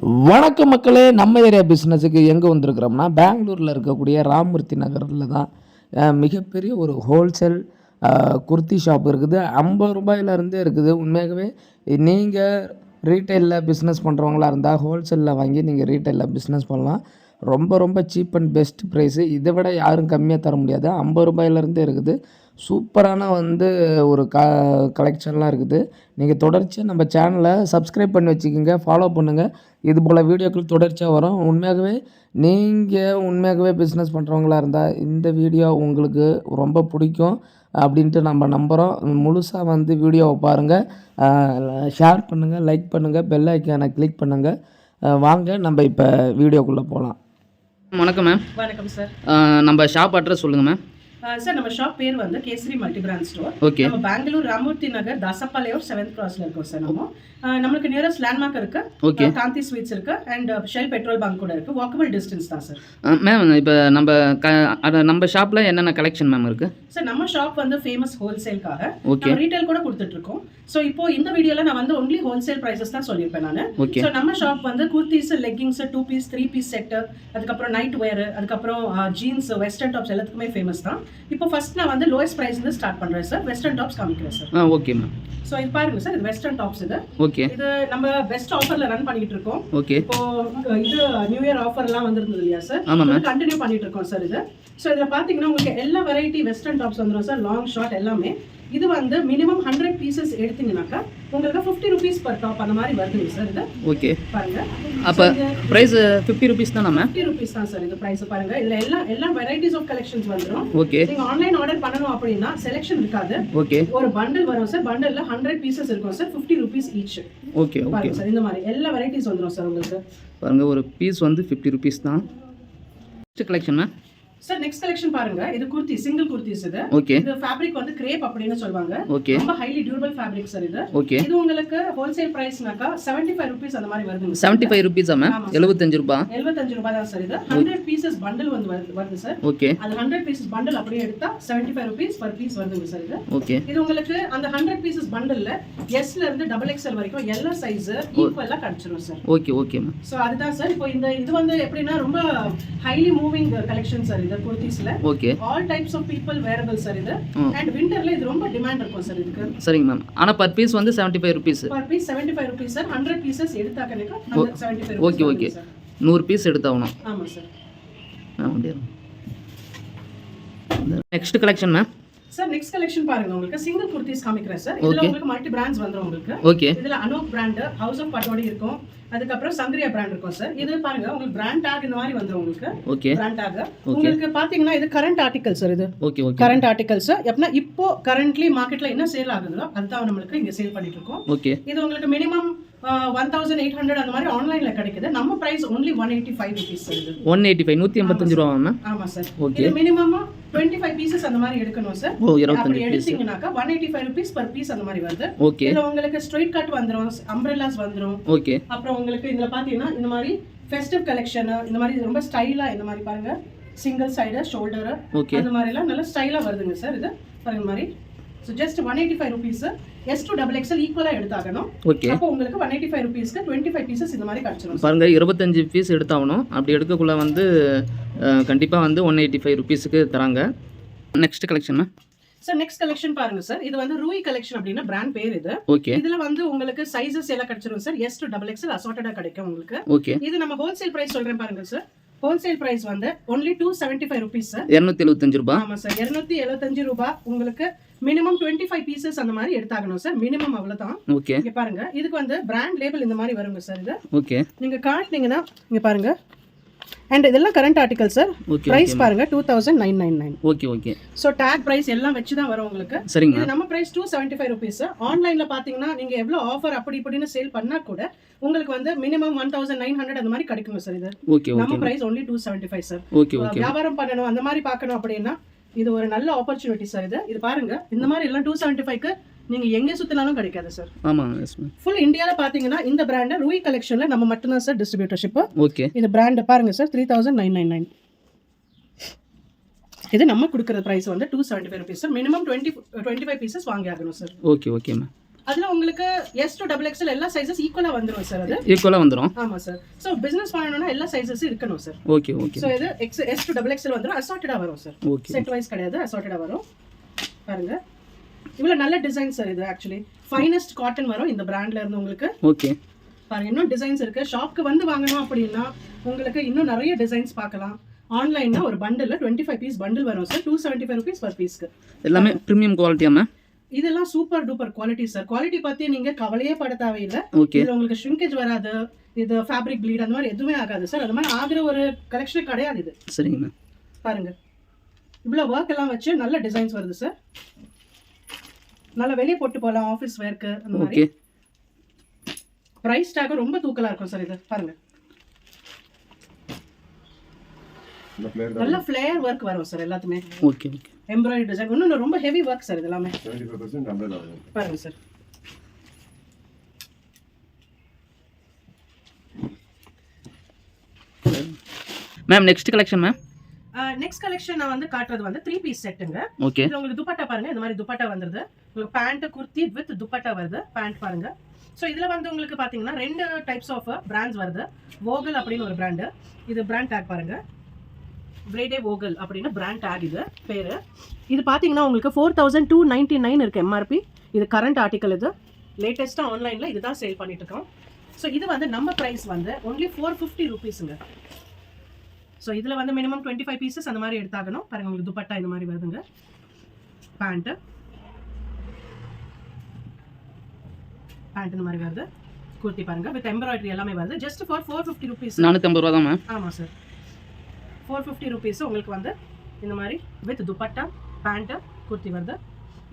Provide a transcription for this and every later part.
வணக்கம் மக்களே, நம்ம ஏரியா பிஸ்னஸுக்கு எங்கே வந்திருக்கிறோம்னா பெங்களூரில் இருக்கக்கூடிய ராமூர்த்தி நகரில் தான் மிகப்பெரிய ஒரு ஹோல்சேல் குர்த்தி ஷாப் இருக்குது. 50 ரூபாயிலேருந்தே இருக்குது. உண்மையாகவே நீங்கள் ரீட்டைலில் பிஸ்னஸ் பண்ணுறவங்களா இருந்தால் ஹோல்சேலில் வாங்கி நீங்கள் ரீட்டைலில் பிஸ்னஸ் பண்ணலாம். ரொம்ப ரொம்ப சீப் அண்ட் பெஸ்ட் ப்ரைஸு. இதை விட யாரும் கம்மியாக தர முடியாது. 50 ரூபாயிலேருந்தே இருக்குது. சூப்பரான ஒரு கலெக்ஷன்லாம் இருக்குது. நீங்கள் தொடர்ச்சியாக நம்ம சேனலை சப்ஸ்கிரைப் பண்ணி வச்சுக்கோங்க, ஃபாலோ பண்ணுங்கள். இது போல் வீடியோக்கள் தொடர்ச்சியாக வரும். உண்மையாகவே பிஸ்னஸ் பண்ணுறவங்களா இருந்தால் இந்த வீடியோ உங்களுக்கு ரொம்ப பிடிக்கும் அப்படின்ட்டு நம்ம நம்புகிறோம். முழுசாக வீடியோவை பாருங்கள், ஷேர் பண்ணுங்கள், லைக் பண்ணுங்கள், பெல் ஐக்கானை கிளிக் பண்ணுங்கள். வாங்க நம்ம இப்போ வீடியோக்குள்ளே போகலாம். வணக்கம் மேம். வணக்கம் சார். நம்ம ஷாப் அட்ரஸ் சொல்லுங்கள் மேம். சார், நம்ம ஷாப் பேர் kesari multi brand store. Okay. நம்ம பெங்களூர் ராமூர்த்தி நகர் தாசப்பா லேஅவுட் 7th கிராஸ்ல இருக்கோம் சார். நம்மளுக்கு நியரஸ்ட் லேண்ட்மார்க் இருக்கு. ஓகே. காந்தி ஸ்வீட்ஸ் இருக்கு அண்ட் ஷெல் பெட்ரோல் பங்க் கூட இருக்கு. வாக்கபிள் டிஸ்டன்ஸ் தான் சார். மேம், இப்போ நம்ம ஷாப்பில் என்னென்ன கலெக்ஷன் மேம் இருக்குது? சார், நம்ம ஷாப் ஃபேமஸ் ஹோல்சேல்காக ஓகே ரீட்டைல் கூட கொடுத்துட்டு இருக்கோம். ஸோ இப்போ இந்த வீடியோல நான் ஒன்லி ஹோல்சேல் பிரைசஸ் தான் சொல்லியிருப்பேன் நான். ஓகே. ஸோ நம்ம shop kurtis, leggings, 2 piece 3 piece set, அதுக்கப்புறம் நைட் வேர், அதுக்கப்புறம் ஜீன்ஸ், வெஸ்டர்ன் டாப்ஸ் எல்லாத்துக்குமே ஃபேமஸ் தான். இப்போ ஃபர்ஸ்ட் நான் லோயஸ்ட் பிரைஸ்ல ஸ்டார்ட் பண்றேன் சார். வெஸ்டர்ன் டாப்ஸ் காமிக்கிறேன் சார். Okay ma'am. ஸோ இது பாருங்க சார், இது வெஸ்டர்ன் டாப்ஸ். ஓகே. இது நம்ம பெஸ்ட் ஆஃபர்ல ரன் பண்ணிட்டு இருக்கோம். ஓகே. இப்போ இது நியூ இயர் ஆஃபர்லாம் வந்திருந்தது இல்லையா சார்? ஆமாம் மேம். கண்டினியூ பண்ணிட்டு இருக்கோம் சார் இது. ஸோ இதில் பார்த்தீங்கன்னா உங்களுக்கு எல்லா வெரைட்டி வெஸ்டர்ன் டாப்ஸ் வந்துடும் சார். லாங் ஷார்ட் எல்லாமே. இது மினிமம் 100 பீசஸ் எடுத்தீங்கன்னாக்கா உங்களுக்கு 50 ருபீஸ் பர் டாப் அந்த மாதிரி வருதுங்க சார். இது ஓகே பாருங்க. அப்போ ப்ரைஸ் 50 ருபீஸ் தானே மேம்? 50 ருபீஸ் தான் சார் இது ப்ரைஸ். பாருங்க, இதுல எல்லா வெரைட்டிஸ் ஆஃப் கலெக்ஷன்ஸ் வந்துடும். ஓகே. நீங்க ஆன்லைன் ஆர்டர் பண்ணணும் அப்படின்னா செலெக்ஷன் இருக்காது. ஓகே. ஒரு பண்டில் வரும் சார். பண்டில்ல 100 பீசஸ் இருக்கும் sir. 50 rupees each. Okay. Okay பாருங்க சார், இந்த மாதிரி எல்லா வெரைட்டிஸ் வந்துடும் சார் உங்களுக்கு. பாருங்க, ஒரு பீஸ் 50 ருபீஸ் தான். Next collection ma'am. Sir, next collection பாருங்க. இது குர்த்தி, சிங்கிள் குர்த்திஸ். இது ஓகே. இது ஃபேப்ரிக் கிரேப் அப்படினு சொல்வாங்க. ஓகே. ரொம்ப ஹைலி டியூரபிள் ஃபேப்ரிக் சார் இது. ஓகே. இது உங்களுக்கு ஹோல்சேல் பிரைஸ்னாக்கா 75 ரூபீஸ் அந்த மாதிரி வருதுங்க. 75 ரூபீஸா மேம்? 75 ரூபாய். 75 ரூபாய் தான் சார் இது. 100 பீசஸ் பண்டில் வருது சார். ஓகே. அது 100 பீசஸ் பண்டில் அப்படியே எடுத்தா 75 ரூபீஸ் per பீஸ் வருதுங்க சார் இது. ஓகே. இது உங்களுக்கு அந்த 100 பீசஸ் பண்டில்ல S ல இருந்து XXL வரைக்கும் எல்லா சைஸ் ஈக்குவலா கிடைச்சிரும் sir. Okay. Okay ma'am. So அதுதான் சார். இப்போ இது எப்படின்னா ரொம்ப ஹைலி மூவிங் கலெக்ஷன் சார் இது குர்த்திஸ்ல. Okay. all types of people wearable sir இது. and winterல இது ரொம்ப டிமாண்ட் இருக்கும் சார் இதுக்கு. சரிங்க மேம். ஆனா per piece 75 rupees. per piece 75 rupees sir. 100 pieces எடுத்தாக்கனேக்கா 175 ரூபீஸ். ஓகே. ஓகே. 100 பீஸ் எடுத்தாவணும். ஆமா sir. Next collection ma'am. Sir, next collection பாருங்க. உங்களுக்கு சிங்கிள் குர்த்திஸ் காமிக்கிறேன் சார். இதுல உங்களுக்கு மல்டி பிராண்ட்ஸ் வந்துரும் உங்களுக்கு. ஓகே. இதுல அனோக் பிராண்ட், ஹவுஸ் ஆஃப் பட்டோடி இருக்கும். அதுக்கப்புறம் சங்கரியா பிராண்ட் இருக்கும் சார். இது பாருங்க, உங்களுக்கு பிராண்ட் டாக் இந்த மாதிரி வந்துரும் உங்களுக்கு. ஓகே. பிராண்ட் டாக் உங்களுக்கு பாத்தீங்கன்னா இது கரண்ட் ஆர்டிகல் சார். இது ஓகே. ஓகே. கரண்ட் ஆர்டிகல்ஸ் எப்படின்னா இப்போ கரண்ட்லி மார்க்கெட்ல என்ன சேல் ஆகுதோ அதுதான் நம்மளுக்கு இங்க சேல் பண்ணிட்டு இருக்கோம். ஓகே. இது உங்களுக்கு மினிமம் 1800 அந்த மாதிரி ஆன்லைன்ல கிடைக்குது. நம்ம பிரைஸ் only 185 ரூபீஸ் சார் இது. 185 185 ரூபாய் மேம். ஆமா சார். ஓகே. இது மினிமம் 25 பீசஸ் அந்த மாதிரி எடுக்கணும் சார். ஓ, 25 அப்படி எடுத்தீங்கனாக்கா 185 ரூபீஸ் per பீஸ் அந்த மாதிரி வருது. ஓகே. இதுல உங்களுக்கு ஸ்ட்ரைட் கட் வந்துரும், அம்ப்ரெல்லாஸ் வந்துரும். ஓகே. அப்புறம் உங்களுக்கு இதுல பாத்தீங்கன்னா இந்த மாதிரி ஃபெஸ்டிவ் கலெக்ஷன் இந்த மாதிரி ரொம்ப ஸ்டைலா இந்த மாதிரி பாருங்க. சிங்கிள் சைடு ஷோல்டர் அந்த மாதிரி எல்லாம் நல்ல ஸ்டைலா வருதுங்க சார் இது. பாருங்க மாதிரி. So just 185 rupees S to XXL ஈக்குவலா எடுத்தாகணும். ஓகே. அப்போ உங்களுக்கு 185 ரூபீஸ்க்கு 25 பீசஸ் இந்த மாதிரி கிடைச்சிரும். பாருங்க, 25 பீஸ் எடுத்தாகணும். அப்படி எடுக்கக்குள்ள கண்டிப்பா 185 ரூபீஸ்க்கு தராங்க. Next collection ma'am. Sir, next collection பாருங்க சார். இது ரூயி கலெக்ஷன் அப்படினா பிராண்ட் பேர் இது. ஓகே. இதுல உங்களுக்கு சைஸஸ் எல்லாம் கிடைச்சிரும் சார். S to XXL அசார்ட்டடா கிடைக்கும் உங்களுக்கு. ஓகே. இது நம்ம ஹோல்சேல் பிரைஸ் சொல்றேன் பாருங்க sir. Wholesale price only 275 rupees sir. 275 ரூபாய். ஆமா சார், 275 ரூபாய். உங்களுக்கு மினிமம் 25 பீசஸ் அந்த மாதிரி எடுத்தாகணும் சார். மினிமம் அவ்வளவுதான். ஓகே. இங்க பாருங்க, இதுக்கு பிராண்ட் லேபிள் இந்த மாதிரி வருங்க சார் இது. ஓகே. நீங்க காட்டுனீங்கன்னா இங்க பாருங்க. அண்ட் இதெல்லாம் கரண்ட் ஆர்டிகல் சார். பிரைஸ் பாருங்க 2999. Okay. Okay. So tag price எல்லாம் வெச்சு தான் வரும் உங்களுக்கு. சரிங்க. இது நம்ம பிரைஸ் 275 ரூபீஸ். ஆன்லைன்ல பாத்தீங்கன்னா நீங்க எவ்வளவு ஆஃபர் அப்படி இப்படின்னு சேல் பண்ணா கூட உங்களுக்கு மினிமம் 1900 அந்த மாதிரி கிடைக்கும் சார் இது. ஓகே. ஓகே. நம்ம price only 275 sir. Okay. Okay. வியாபாரம் பண்ணனும் அந்த மாதிரி பார்க்கணும் அப்படினா இது ஒரு நல்ல ஆப்பர்சூனிட்டி சார் இது. இது பாருங்க, இந்த மாதிரி எல்லாம் 275க்கு நீங்க எங்க சுத்தினாலும் கிடைக்காது சார். ஆமா, எஸ் மேம். ஃபுல் இந்தியால பாத்தீங்கன்னா இந்த பிராண்ட் ரூயி கலெக்ஷன்ல நம்ம மட்டும் தான் சார் டிஸ்ட்ரிபியூட்டர்ஷிப். ஓகே. இது பிராண்ட் பாருங்க சார் 3999. இது நம்ம கொடுக்கிற price 275 rupees sir. Minimum 25 pieces வாங்கி ஆகணும் சார். ஓகே. Okay ma'am. அதுல உங்களுக்கு S to XXL எல்லா சைஸஸ் ஈக்குவலா வந்துரும் சார் அது. ஈக்குவலாக வந்துடும். ஆமா சார். சோ பிசினஸ் பண்ணனும்னா எல்லா சைஸஸ் இருக்கணும் சார். Okay okay. சோ இது S to XXL வந்துரும். அசார்ட்டடா வரும் சார். ஓகே. செட் வைஸ் கிடையாது, அசார்ட்டடா வரும். பாருங்க. இவ்வளவு நல்ல டிசைன் சார் இது. ஆக்சுவலி ஃபைனஸ்ட் காட்டன் வரும் இந்த பிராண்ட்ல இருந்து உங்களுக்கு. ஓகே. பாருங்க இன்னும் டிசைன்ஸ் இருக்கு. ஷாப்க்கு வந்து வாங்கணும் அப்படின்னா உங்களுக்கு இன்னும் நிறைய டிசைன்ஸ் பார்க்கலாம். ஆன்லைன்ல ஒரு பண்டில் 25 பீஸ் பண்டில் வரும் சார். 275 rupees per பீஸ்க்கு. எல்லாமே பிரீமியம் குவாலிட்டியாமா? இதெல்லாம் super duper quality sir. Quality பத்தி நீங்க கவலையே பட தேவையில்லை. ஓகே. இதுல உங்களுக்கு ஷ்ரிங்கேஜ் வராது, இது ஃபேப்ரிக் ப்ளீட் அந்த மாதிரி எதுவுமே ஆகாது சார். அது மாதிரி ஆகிற ஒரு கலெக்ஷன் கிடையாது இது. சரிங்க மேம். பாருங்க இவ்வளவு ஒர்க் எல்லாம் வச்சு நல்ல டிசைன்ஸ் வருது சார். நல்லா வெளியே போட்டு போகலாம் ஆஃபீஸ் வேர்க்கு அந்த மாதிரி. ஓகே. பிரைஸ் டாக் ரொம்ப தூக்கலா இருக்கும் சார் இது. பாருங்க நல்ல ஃப்ளேர் ஒர்க் வரும் சார் எல்லாத்துமே. Okay okay. எம்ப்ராய்டரி டிசைன் இன்னும் ரொம்ப ஹெவி ஒர்க் சார் இது எல்லாமே. 75% அம்பரேலா வரும். பாருங்க sir. Ma'am next collection ma'am. Next collection நான் வந்து காட்டுறது வந்து 3 பீஸ் செட்டுங்க. ஓகே. இது உங்களுக்கு துப்பட்டா பாருங்க இந்த மாதிரி துப்பட்டா வந்துருது. உங்களுக்கு பேண்ட் குர்த்தி வித் துப்பட்டா வருது. பேண்ட் பாருங்க. ஸோ இதில் வந்து உங்களுக்கு பார்த்தீங்கன்னா 2 டைப்ஸ் ஆஃப் பிராண்ட்ஸ் வருது. வோகல் அப்படின்னு ஒரு பிராண்டு. இது பிராண்ட் டேக் பாருங்க. கிரேடே வோகல் அப்படின்னு பிராண்ட் டேக் இது பேர். இது பார்த்தீங்கன்னா உங்களுக்கு 4299 இருக்கு எம்ஆர்பி. இது கரண்ட் ஆர்டிக்கல். இது லேட்டஸ்ட்டாக ஆன்லைனில் இதுதான் சேல் பண்ணிட்டு இருக்கோம். ஸோ இது வந்து நம்ம ப்ரைஸ் வந்து ஒன்லி 450 rupeesங்க. ஸோ இதில் வந்து மினிமம் 25 பீசஸ் அந்த மாதிரி எடுத்தாகணும். பாருங்க உங்களுக்கு துப்பட்டா இந்த மாதிரி வருதுங்க. பேண்ட் இந்த மாதிரி வருது. குர்த்தி பாருங்க வித் எம்ப்ராய்டரி எல்லாமே வருது. Just for 450 rupees. 450 ரூபா தான் மேம். ஆமாம் சார். 450 rupees உங்களுக்கு வந்து இந்த மாதிரி வித் துப்பட்டா பேண்ட் குர்த்தி வருது.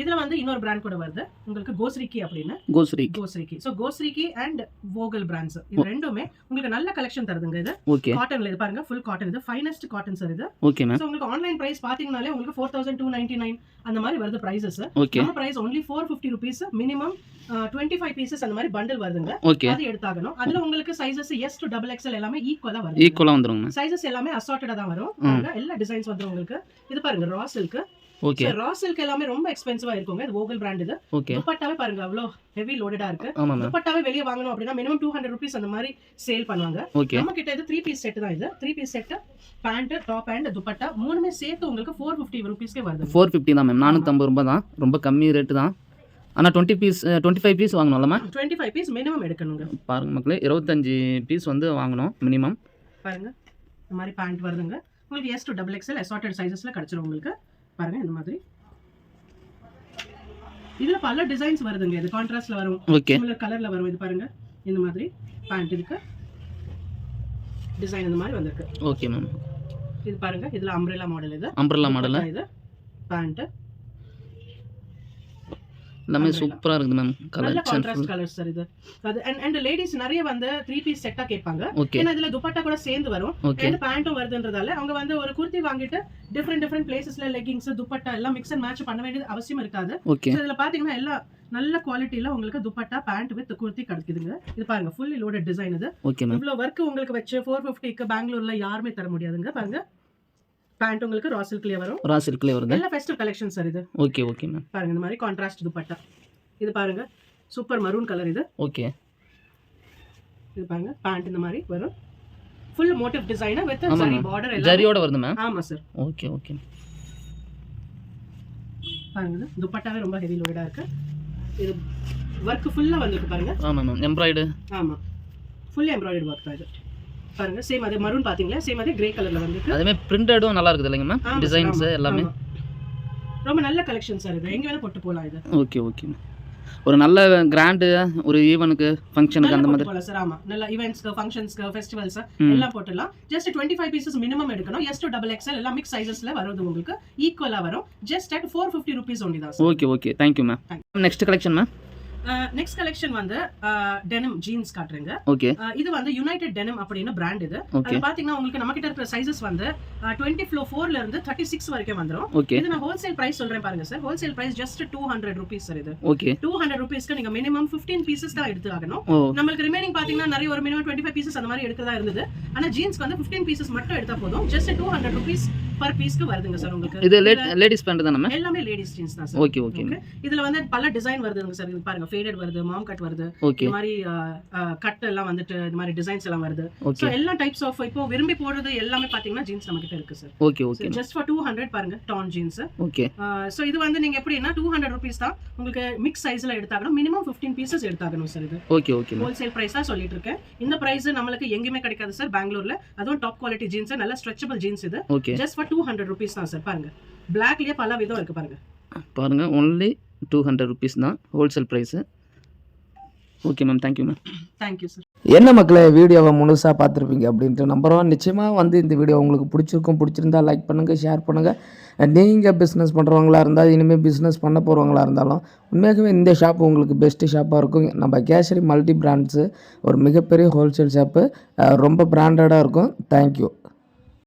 இதுல வந்து இன்னொரு பிராண்ட் கூட வருது உங்களுக்கு கோஸ்ரிக்கி அப்படின்னு. கோஸ்ரிக்கி. ஸோ கோஸ்ரிக்கி அண்ட் வோகல் பிராண்ட்ஸ் இது ரெண்டுமே உங்களுக்கு நல்ல கலெக்ஷன் தருதுங்க. இது ஓகே. காட்டன்ல இது பாருங்க ஃபுல் காட்டன். இது ஃபைனஸ்ட் காட்டன் சார் இது. Okay ma'am. ஸோ உங்களுக்கு ஆன்லைன் பிரைஸ் பாத்தீங்கன்னாலே உங்களுக்கு 4299 அந்த மாதிரி வருது பிரைசஸ். ஓகே. நம்ம price only 450 rupees. Minimum 25 pieces அந்த மாதிரி பண்டில் வருதுங்க. ஓகே. அது எடுத்தாகணும். அதுல உங்களுக்கு சைஸஸ் S to XXL எல்லாமே ஈக்குவலா வருது. ஈக்குவலா வந்துருங்க. சைஸஸ் எல்லாமே அசார்ட்டடா தான் வரும். எல்லா டிசைன்ஸ் வந்துரும் உங்களுக்கு. இது பாருங்க raw silk. Okay. Raw silk எல்லாமே ரொம்ப எக்ஸ்பென்சிவா இருக்குங்க. இது வோகல் பிராண்ட் இது. ஓகே. துப்பட்டாவே பாருங்க அவ்வளோ ஹெவி லோடடா இருக்கு. ஆமா மேம். துப்பட்டாவே வெளிய வாங்கணும் அப்படினா மினிமம் 200 rupees அந்த மாதிரி சேல் பண்ணுவாங்க. ஓகே. நம்ம கிட்ட இது 3 பீஸ் செட் தான் இது. 3 piece set pant top and dupatta மூணுமே சேர்த்து உங்களுக்கு 450 rupeesக்கே வருது. 450 தான் மேம். 450 ரூபாய் தான். ரொம்ப கம்மி ரேட் தான். ஆனா 25 பீஸ் வாங்கணும்ல மேம். 25 பீஸ் மினிமம் எடுக்கணுங்க. பாருங்க மக்களே 25 பீஸ் வந்து வாங்கணும் மினிமம். பாருங்க இந்த மாதிரி பேண்ட் வருதுங்க. உங்களுக்கு S to XXL அசார்ட்டட் சைஸஸ்ல கிடைச்சிரும் உங்களுக்கு. பாருங்க இந்த மாதிரி இதுல பல டிசைன்ஸ் வருதுங்க. இது கான்ட்ராஸ்ட்ல வரும். ஓகே. சிமிலர் கலர்ல வரும். இது பாருங்க இந்த மாதிரி பேண்ட் இருக்கு. டிசைன் இந்த மாதிரி வந்திருக்கு. Okay ma'am. இது பாருங்க இதுல அம்ப்ரெல்லா மாடல். இது அம்ப்ரெல்லா மாடல். இது பேண்ட் எல்லாமே சூப்பரா இருக்குது மேம். நல்ல கலெக்ஷன் கான்ட்ராஸ்ட் கலர்ஸ் சார் இது. அது அண்ட் லேடிஸ் நிறைய வந்து 3 பீஸ் செட்டா கேட்பாங்க. ஓகே. ஏன்னா இதுல துப்பட்டா கூட சேர்ந்து வரும். ஓகே. அண்ட் பேண்ட்டும் வருதுன்றதால அவங்க வந்து ஒரு குர்த்தி வாங்கிட்டு டிஃபரெண்ட் பிளேசஸ்ல லெகிங்ஸ் துப்பட்டா எல்லாம் மிக்ஸ் அண்ட் மேட்ச் பண்ண வேண்டியது அவசியம் இருக்காது. ஓகே. சோ இதுல பாத்தீங்கன்னா எல்லாம் நல்ல குவாலிட்டில உங்களுக்கு துப்பட்டா பேண்ட் வித் குர்த்தி கிடைக்குதுங்க. இது பாருங்க ஃபுல்லி லோடட் டிசைன் இது. Okay ma'am. இவ்ளோ வர்க் உங்களுக்கு வச்சு 450க்கு பெங்களூர்ல யாருமே தர முடியாதுங்க. பாருங்க பேண்ட் உங்களுக்கு ரா சில்க்லயே வரும். ரா சில்க்லயே வருது. எல்லா ஃபெஸ்டிவல் கலெக்ஷன் சார் இது. Okay okay ma'am. பாருங்க இந்த மாதிரி கான்ட்ராஸ்ட் துப்பட்டா. இது பாருங்க சூப்பர் மரூன் கலர் இது. ஓகே. இது பாருங்க பேண்ட் இந்த மாதிரி வரும். Full motive design with zari border எல்லாம் ஜரியோட வருது மேம். ஆமா சார். Okay okay. பாருங்க துப்பட்டாவே ரொம்ப ஹெவி லோடடா இருக்கு. இது வர்க் ஃபுல்லா வந்திருக்கு பாருங்க. ஆமா மேம். எம்ப்ராய்டரி. ஆமா ஃபுல்லி எம்ப்ராய்டரி வர்க் தான் இது. பாருங்க சேம் அதே மரூன் பாத்தீங்களா? சேம் அதே கிரே கலர்ல வந்திருக்கு. அதுமே பிரிண்டடும் நல்லா இருக்குது இல்லைங்க மேம். டிசைன்ஸ் எல்லாமே ரொம்ப நல்ல கலெக்ஷன் சார் இது. எங்க வேணா போட்டு போலாம் இது. Okay okay. ஒரு நல்ல கிராண்ட் ஒரு ஈவென்ட்க்கு ஃபங்க்ஷனுக்கு அந்த மாதிரி போலாம் சார். ஆமா நல்ல ஈவென்ட்ஸ்க்கு ஃபங்க்ஷன்ஸ்க்கு ஃபெஸ்டிவல்ஸ் எல்லாம் போட்டுலாம். ஜஸ்ட் 25 பீசஸ் மினிமம் எடுக்கணும். S to XXL எல்லாம் மிக்ஸ் சைஸஸ்ல வருது உங்களுக்கு. ஈக்குவலா வரும். ஜஸ்ட் at 450 rupees only தான் sir. Okay okay. Thank you ma'am. Next collection ma'am. Next collection வந்து டெனிம் ஜீன்ஸ் காட்டுறேங்க. ஓகே. இது வந்து யுனைடெட் டெனிம் அப்படின பிராண்ட் இது. அது பாத்தீங்கன்னா உங்களுக்கு நம்ம கிட்ட இருக்கிற சைஸஸ் வந்து 24 ல இருந்து 36 வரைக்கும் வந்துரும். இது நான் ஹோல்சேல் பிரைஸ் சொல்றேன் பாருங்க sir. Wholesale price just 200 rupees sir இது. ஓகே. 200 rupeesக்கு நீங்க மினிமம் 15 பீசஸ் தான் எடுத்து ஆகணும். நமக்கு ரிமைனிங் பாத்தீங்கன்னா நிறைய ஒரு மினிமம் 25 பீசஸ் அந்த மாதிரி எடுக்கிறதா இருந்தது. ஆனா ஜீன்ஸ்க்கு வந்து 15 பீசஸ் மட்டும் எடுத்தா போதும். ஜஸ்ட் 200 rupees பர் பீஸ்க்கு வருதுங்க சார் உங்களுக்கு. இது லேடிஸ் பேண்ட் தானே? எல்லாமே லேடிஸ் ஜீன்ஸ் தான் சார். Okay okay. இதுல வந்து பல டிசைன் வருதுங்க சார். இது பாருங்க, ஃபேடட் வருது, மாம் கட் வருது, ஓகே. இந்த மாதிரி கட் எல்லாம் வந்துட்டு இந்த மாதிரி டிசைன்ஸ் எல்லாம் வருது. சோ எல்லா டைப்ஸ் ஆஃப் இப்போ விரும்பி போடுறது எல்லாமே பாத்தீங்கன்னா ஜீன்ஸ் நம்ம கிட்ட இருக்கு sir. Okay okay. Just for 200 பாருங்க டான் ஜீன்ஸ். ஓகே. சோ இது வந்து நீங்க எப்படின்னா 200 rupees தான். உங்களுக்கு மிக்ஸ் சைஸ்ல எடுத்தாகணும், மினிமம் 15 பீசஸ் எடுத்தாகணும் சார். இது ஓகே ஓகே. ஹோல்சேல் பிரைஸ் தான் சொல்லிட்டு இருக்கேன். இந்த பிரைஸ் நம்மளுக்கு எங்கேயுமே கிடைக்காது சார் பெங்களூர்ல. அதுவும் டாப் குவாலிட்டி ஜீன்ஸ், நல்ல ஸ்ட்ரெச்சபிள் ஜீன்ஸ். இது ஜஸ்ட் ஃபார் 200 rupees தான் சார். பாருங்க, பிளாக்லயே பல விதம் இருக்கு பாருங்க. பாருங்க, ஒன்லி 200 rupees தான் wholesale price. Okay ma'am, thank you ma'am. Thank you sir. என்ன மக்களே, வீடியோவை முழுசாக பார்த்துருப்பீங்க அப்படின்ட்டு நம்புகிறோம். நிச்சயமாக வந்து இந்த வீடியோ உங்களுக்கு பிடிச்சிருந்தா லைக் பண்ணுங்கள், ஷேர் பண்ணுங்கள். நீங்கள் பிஸ்னஸ் பண்ணுறவங்களா இருந்தால், இனிமேல் பிஸ்னஸ் பண்ண போகிறவங்களா இருந்தாலும் உண்மையாகவே இந்த ஷாப் உங்களுக்கு பெஸ்ட்டு ஷாப்பாக இருக்கும். நம்ம கேசரி மல்டி பிராண்ட்ஸு ஒரு மிகப்பெரிய ஹோல்சேல் ஷாப்பு, ரொம்ப பிராண்டடாக இருக்கும். தேங்க்யூ.